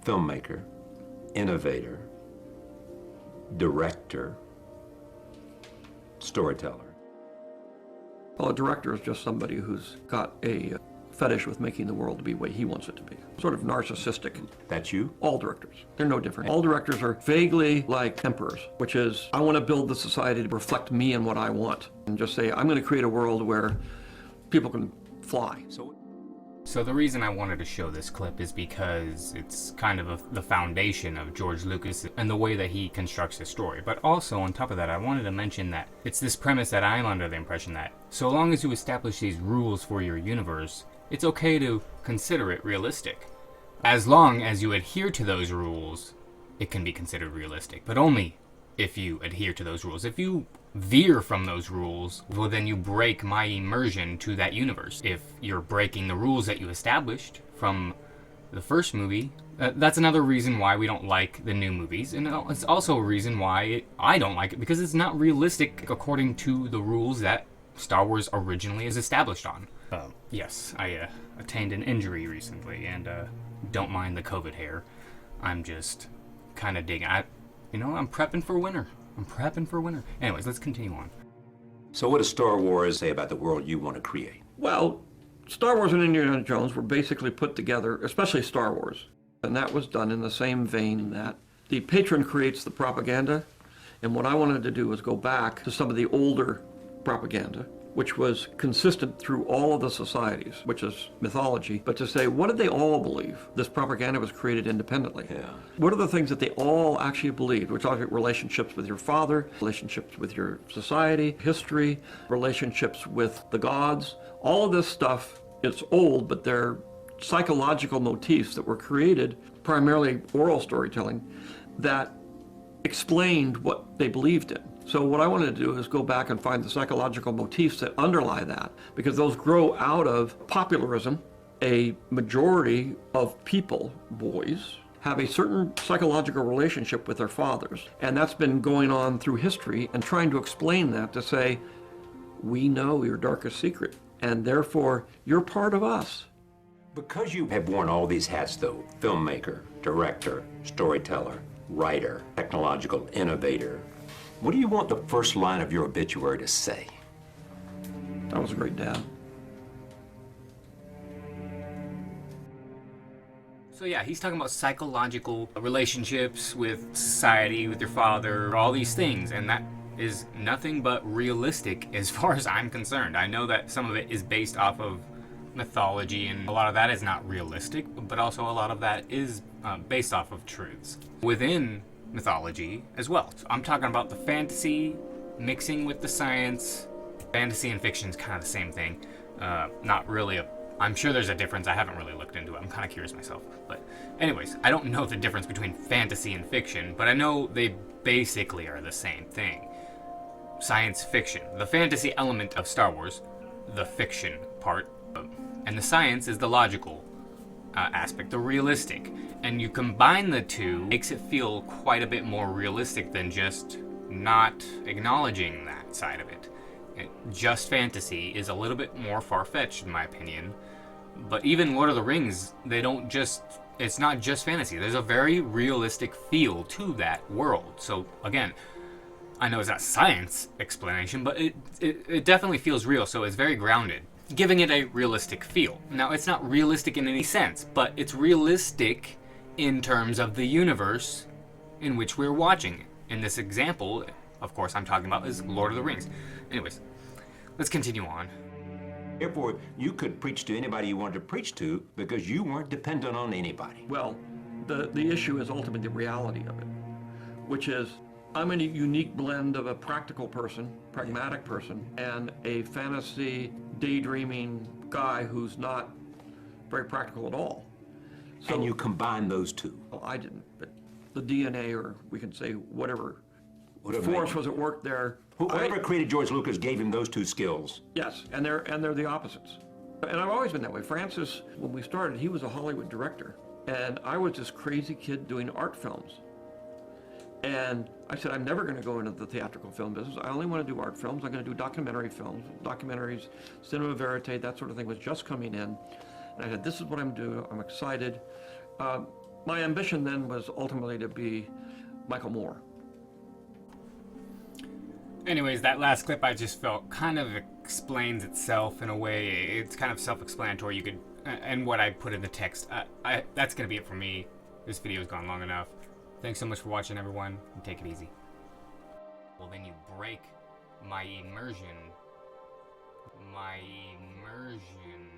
filmmaker, innovator, director, storyteller. Well, a director is just somebody who's got a fetish with making the world to be the way he wants it to be. Sort of narcissistic. That's you? All directors. They're no different. All directors are vaguely like emperors, which is, I want to build the society to reflect me and what I want. And just say, I'm going to create a world where people can fly. So the reason I wanted to show this clip is because it's kind of the foundation of George Lucas and the way that he constructs his story. But also, on top of that, I wanted to mention that it's this premise that I'm under the impression that so long as you establish these rules for your universe, it's okay to consider it realistic. As long as you adhere to those rules, it can be considered realistic. But only if you adhere to those rules. If you veer from those rules, well, then you break my immersion to that universe. If you're breaking the rules that you established from the first movie, that's another reason why we don't like the new movies, and it's also a reason why I don't like it, because it's not realistic according to the rules that Star Wars originally is established on. Yes, I attained an injury recently, and don't mind the COVID hair. I'm just kind of digging. I'm prepping for winter. Anyways, let's continue on. So what does Star Wars say about the world you want to create? Well, Star Wars and Indiana Jones were basically put together, especially Star Wars, and that was done in the same vein that the patron creates the propaganda, and what I wanted to do was go back to some of the older propaganda, which was consistent through all of the societies, which is mythology, but to say, what did they all believe? This propaganda was created independently. Yeah. What are the things that they all actually believed? We're talking relationships with your father, relationships with your society, history, relationships with the gods. All of this stuff, it's old, but they're psychological motifs that were created, primarily oral storytelling, that explained what they believed in. So what I wanted to do is go back and find the psychological motifs that underlie that, because those grow out of popularism. A majority of people, boys, have a certain psychological relationship with their fathers, and that's been going on through history, and trying to explain that to say, we know your darkest secret, and therefore you're part of us. Because you have worn all these hats though, filmmaker, director, storyteller, writer, technological innovator, what do you want the first line of your obituary to say? I was a great dad. So yeah, he's talking about psychological relationships with society, with your father, all these things, and that is nothing but realistic as far as I'm concerned. I know that some of it is based off of mythology, and a lot of that is not realistic, but also a lot of that is based off of truths within mythology as well. So I'm talking about the fantasy mixing with the science. Fantasy and fiction is kind of the same thing. Not really I'm sure there's a difference. I haven't really looked into it. I'm kind of curious myself. But anyways, I don't know the difference between fantasy and fiction, but I know they basically are the same thing. Science fiction. The fantasy element of Star Wars, the fiction part, and the science is the logical aspect, the realistic. And you combine the two, makes it feel quite a bit more realistic than just not acknowledging that side of it. Just fantasy is a little bit more far-fetched in my opinion. But even Lord of the Rings, it's not just fantasy. There's a very realistic feel to that world. So again, I know it's not science explanation, but it definitely feels real, so it's very grounded, giving it a realistic feel. Now, it's not realistic in any sense, but it's realistic in terms of the universe in which we're watching. In this example, of course, I'm talking about is Lord of the Rings. Anyways, let's continue on. Therefore, you could preach to anybody you wanted to preach to because you weren't dependent on anybody. Well, the issue is ultimately the reality of it, which is I'm a unique blend of a practical person, pragmatic person, and a fantasy daydreaming guy who's not very practical at all. So, and you combine those two. Well, I didn't, but the DNA, or we can say whatever force was at work there. Whoever created George Lucas gave him those two skills. Yes, and they're the opposites. And I've always been that way. Francis, when we started, he was a Hollywood director, and I was this crazy kid doing art films. And I said, I'm never going to go into the theatrical film business. I only want to do art films. I'm going to do documentary films, documentaries, cinema verite, that sort of thing was just coming in. And I said, this is what I'm doing. I'm excited. My ambition then was ultimately to be Michael Moore. Anyways, that last clip I just felt kind of explains itself in a way. It's kind of self-explanatory. You could, and what I put in the text. That's gonna be it for me. This video's gone long enough. Thanks so much for watching, everyone, and take it easy. Well, then you break my immersion. My immersion.